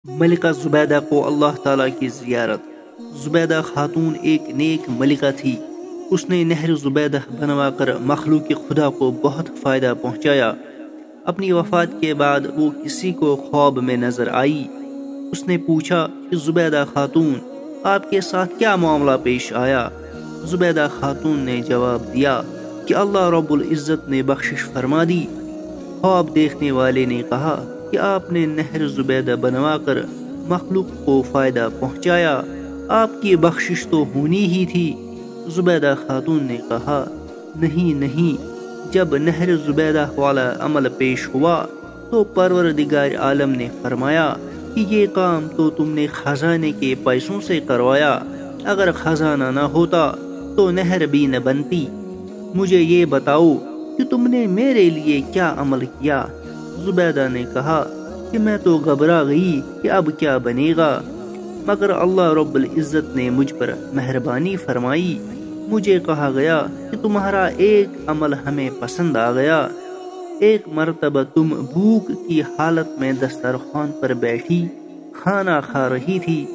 ملکہ زبیدہ کو اللہ تعالیٰ کی زیارت۔ زبیدہ خاتون ایک نیک ملکہ تھی۔ اس نے نہر زبیدہ بنوا کر مخلوق خدا کو بہت فائدہ پہنچایا۔ اپنی وفات کے بعد وہ کسی کو خواب میں نظر آئی۔ اس نے پوچھا کہ زبیدہ خاتون، آپ کے ساتھ کیا معاملہ پیش آیا؟ زبیدہ خاتون نے جواب دیا کہ اللہ رب العزت نے بخشش فرما دی۔ خواب دیکھنے والے نے کہا کہ آپ نے نہر زبیدہ بنوا کر مخلوق کو فائدہ پہنچایا، آپ کی بخشش تو ہونی ہی تھی۔ زبیدہ خاتون نے کہا، نہیں، جب نہر زبیدہ والا عمل پیش ہوا تو پروردگار عالم نے فرمایا کہ یہ کام تو تم نے خزانے کے پیسوں سے کروایا، اگر خزانہ نہ ہوتا تو نہر بھی نہ بنتی۔ مجھے یہ بتاؤ کہ تم نے میرے لیے کیا عمل کیا؟ زبیدہ نے کہا کہ میں تو گھبرا گئی کہ اب کیا بنے گا، مگر اللہ رب العزت نے مجھ پر مہربانی فرمائی۔ مجھے کہا گیا کہ تمہارا ایک عمل ہمیں پسند آ گیا۔ ایک مرتبہ تم بھوک کی حالت میں دسترخوان پر بیٹھی کھانا کھا رہی تھی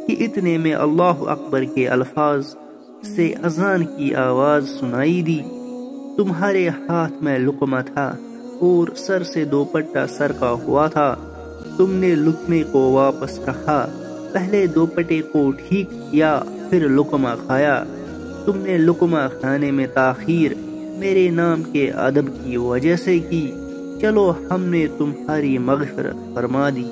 کہ اتنے میں اللہ اکبر کے الفاظ سے اذان کی آواز سنائی دی۔ تمہارے ہاتھ میں لقمہ تھا اور سر سے دوپٹہ سرکا ہوا تھا۔ تم نے لقمے کو واپس رکھا، پہلے دوپٹے کو ٹھیک کیا، پھر لقمہ کھایا۔ تم نے لقمہ کھانے میں تاخیر میرے نام کے ادب کی وجہ سے کی، چلو ہم نے تمہاری مغفرت فرما دی۔